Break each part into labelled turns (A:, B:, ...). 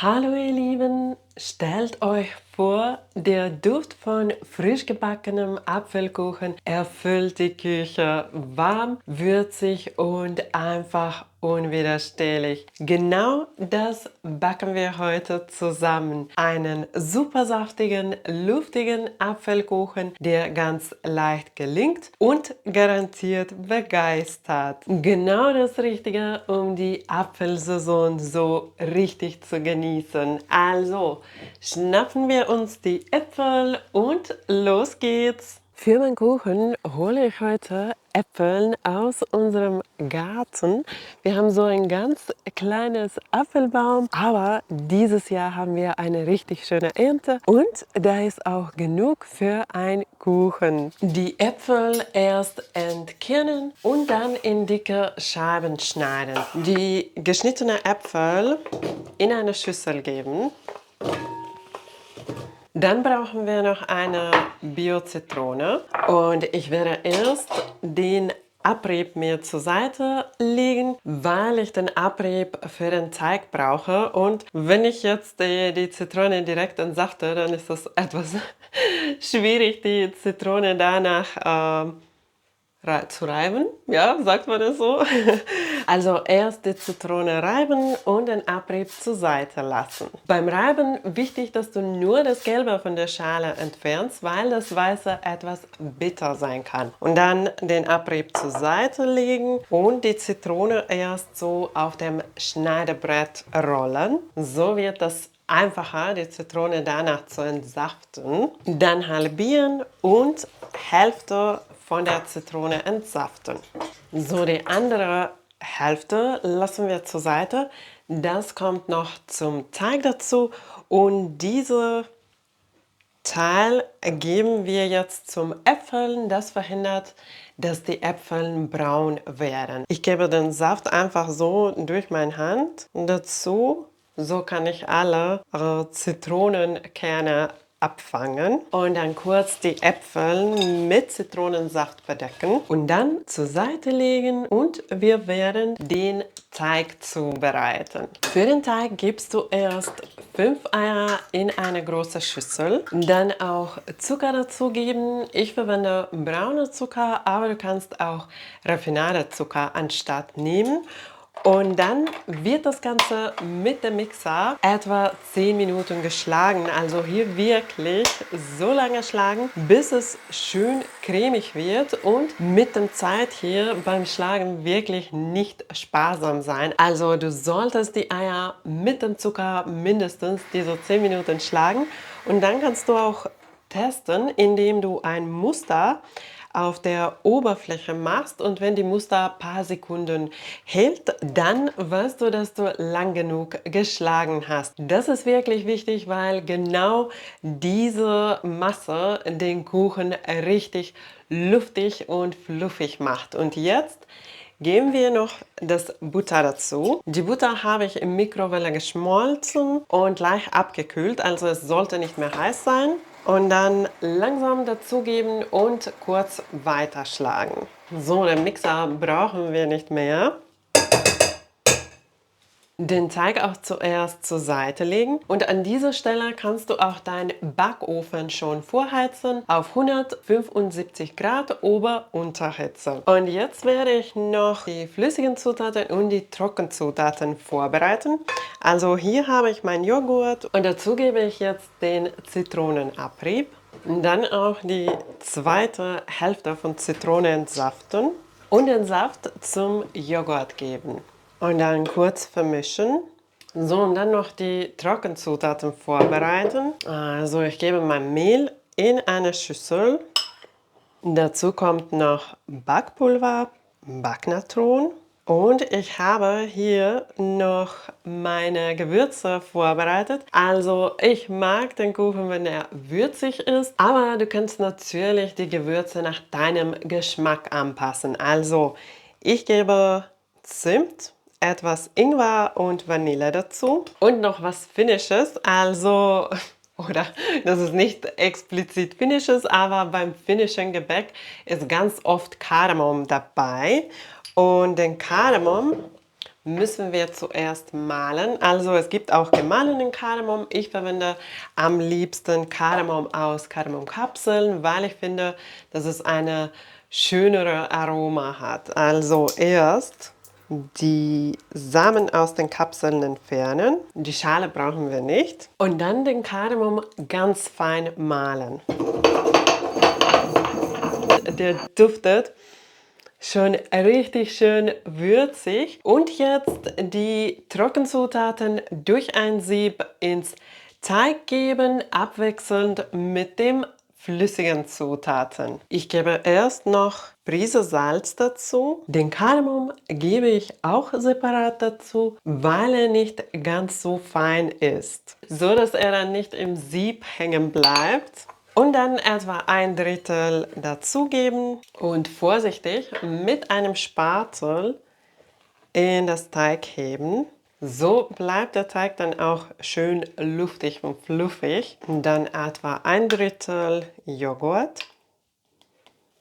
A: Hallo ihr Lieben, stellt euch vor, der Duft von frisch gebackenem Apfelkuchen erfüllt die Küche, warm, würzig und einfach unwiderstehlich. Genau das backen wir heute zusammen. Einen super saftigen, luftigen Apfelkuchen, der ganz leicht gelingt und garantiert begeistert. Genau das Richtige, um die Apfelsaison so richtig zu genießen. Also, schnappen wir uns die Äpfel und los geht's! Für meinen Kuchen hole ich heute Äpfel aus unserem Garten. Wir haben so ein ganz kleines Apfelbaum, aber dieses Jahr haben wir eine richtig schöne Ernte und da ist auch genug für einen Kuchen. Die Äpfel erst entkernen und dann in dicke Scheiben schneiden. Die geschnittenen Äpfel in eine Schüssel geben. Dann brauchen wir noch eine Bio-Zitrone und ich werde erst den Abrieb mir zur Seite legen, weil ich den Abrieb für den Teig brauche. Und wenn ich jetzt die Zitrone direkt entsafte, dann ist das etwas schwierig, die Zitrone danach zu reiben, ja, sagt man das so? Also erst die Zitrone reiben und den Abrieb zur Seite lassen. Beim Reiben wichtig, dass du nur das Gelbe von der Schale entfernst, weil das Weiße etwas bitter sein kann. Und dann den Abrieb zur Seite legen und die Zitrone erst so auf dem Schneidebrett rollen. So wird das einfacher, die Zitrone danach zu entsaften. Dann halbieren und Hälfte von der Zitrone entsaften. So, die andere Hälfte lassen wir zur Seite. Das kommt noch zum Teig dazu und diese Teil geben wir jetzt zum Äpfeln. Das verhindert, dass die Äpfel braun werden. Ich gebe den Saft einfach so durch meine Hand dazu. So kann ich alle Zitronenkerne abfangen und dann kurz die Äpfel mit Zitronensaft bedecken und dann zur Seite legen und wir werden den Teig zubereiten. Für den Teig gibst du erst 5 Eier in eine große Schüssel, dann auch Zucker dazugeben. Ich verwende braune Zucker, aber du kannst auch Raffinadezucker anstatt nehmen. Und dann wird das Ganze mit dem Mixer etwa 10 Minuten geschlagen. Also hier wirklich so lange schlagen, bis es schön cremig wird und mit der Zeit hier beim Schlagen wirklich nicht sparsam sein. Also du solltest die Eier mit dem Zucker mindestens diese 10 Minuten schlagen und dann kannst du auch testen, indem du ein Muster auf der Oberfläche machst und wenn die Muster ein paar Sekunden hält, dann weißt du, dass du lang genug geschlagen hast. Das ist wirklich wichtig, weil genau diese Masse den Kuchen richtig luftig und fluffig macht. Und jetzt geben wir noch das Butter dazu. Die Butter habe ich im Mikrowelle geschmolzen und leicht abgekühlt, also es sollte nicht mehr heiß sein. Und dann langsam dazugeben und kurz weiterschlagen. So, den Mixer brauchen wir nicht mehr. Den Teig auch zuerst zur Seite legen und an dieser Stelle kannst du auch deinen Backofen schon vorheizen auf 175 Grad Ober-Unterhitze. Und jetzt werde ich noch die flüssigen Zutaten und die Trockenzutaten vorbereiten. Also hier habe ich meinen Joghurt und dazu gebe ich jetzt den Zitronenabrieb. Und dann auch die zweite Hälfte von Zitrone entsaften und den Saft zum Joghurt geben. Und dann kurz vermischen. So, und dann noch die Trockenzutaten vorbereiten. Also ich gebe mein Mehl in eine Schüssel. Dazu kommt noch Backpulver, Backnatron. Und ich habe hier noch meine Gewürze vorbereitet. Also ich mag den Kuchen, wenn er würzig ist, aber du kannst natürlich die Gewürze nach deinem Geschmack anpassen. Also ich gebe Zimt, etwas Ingwer und Vanille dazu und noch was Finnisches, also, oder das ist nicht explizit Finnisches, aber beim finnischen Gebäck ist ganz oft Kardamom dabei und den Kardamom müssen wir zuerst mahlen. Also es gibt auch gemahlenen Kardamom. Ich verwende am liebsten Kardamom aus Kardamomkapseln, weil ich finde, dass es eine schönere Aroma hat. Also erst die Samen aus den Kapseln entfernen. Die Schale brauchen wir nicht. Und dann den Kardamom ganz fein mahlen. Der duftet schon richtig schön würzig. Und jetzt die Trockenzutaten durch ein Sieb ins Teig geben, abwechselnd mit dem flüssigen Zutaten. Ich gebe erst noch Prise Salz dazu. Den Kardamom gebe ich auch separat dazu, weil er nicht ganz so fein ist, so dass er dann nicht im Sieb hängen bleibt. Und dann etwa 1/3 dazugeben und vorsichtig mit einem Spatel in das Teig heben. So bleibt der Teig dann auch schön luftig und fluffig. Und dann etwa 1/3 Joghurt.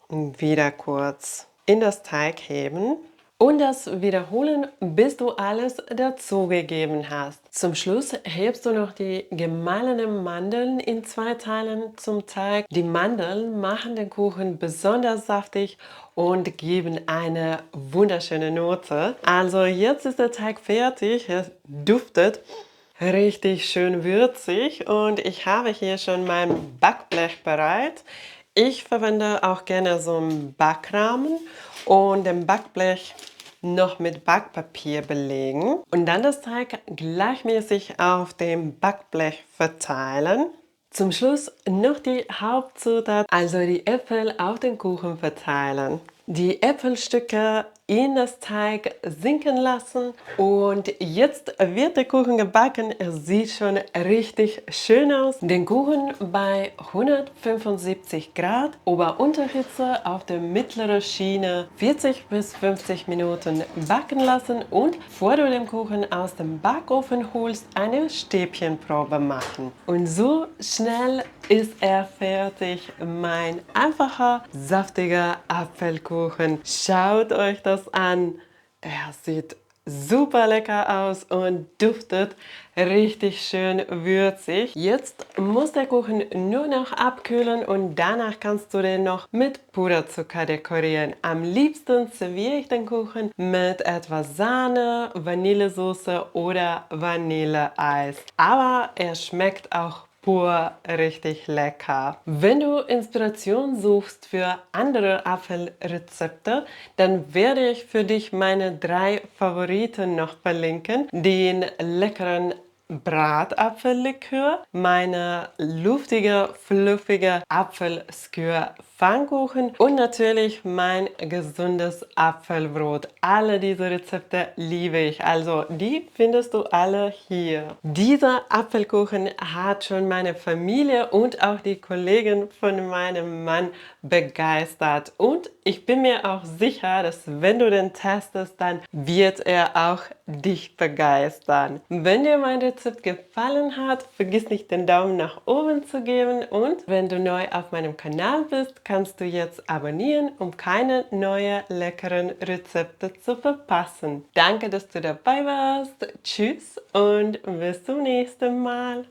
A: Und wieder kurz in das Teig heben. Und das wiederholen, bis du alles dazugegeben hast. Zum Schluss hebst du noch die gemahlenen Mandeln in 2 Teilen zum Teig. Die Mandeln machen den Kuchen besonders saftig und geben eine wunderschöne Note. Also jetzt ist der Teig fertig, er duftet richtig schön würzig und ich habe hier schon mein Backblech bereit. Ich verwende auch gerne so einen Backrahmen und den Backblech noch mit Backpapier belegen und dann das Teig gleichmäßig auf dem Backblech verteilen. Zum Schluss noch die Hauptzutat, also die Äpfel auf den Kuchen verteilen. Die Äpfelstücke in das Teig sinken lassen und jetzt wird der Kuchen gebacken. Er sieht schon richtig schön aus. Den Kuchen bei 175 Grad Ober-Unterhitze auf der mittleren Schiene 40 bis 50 Minuten backen lassen und bevor du den Kuchen aus dem Backofen holst, eine Stäbchenprobe machen. Und so schnell ist er fertig, mein einfacher, saftiger Apfelkuchen. Schaut euch das an. Er sieht super lecker aus und duftet richtig schön würzig. Jetzt muss der Kuchen nur noch abkühlen und danach kannst du den noch mit Puderzucker dekorieren. Am liebsten serviere ich den Kuchen mit etwas Sahne, Vanillesoße oder Vanilleeis. Aber er schmeckt auch pur richtig lecker. Wenn du Inspiration suchst für andere Apfelrezepte, dann werde ich für dich meine 3 Favoriten noch verlinken. Den leckeren Bratapfellikör, meine luftige, fluffige Apfelskür-Pfannkuchen und natürlich mein gesundes Apfelbrot. Alle diese Rezepte liebe ich, also die findest du alle hier. Dieser Apfelkuchen hat schon meine Familie und auch die Kollegen von meinem Mann begeistert und ich bin mir auch sicher, dass wenn du den testest, dann wird er auch dich begeistern. Wenn dir mein Rezept gefallen hat, vergiss nicht den Daumen nach oben zu geben und wenn du neu auf meinem Kanal bist, kannst du jetzt abonnieren, um keine neuen leckeren Rezepte zu verpassen. Danke, dass du dabei warst. Tschüss und bis zum nächsten Mal.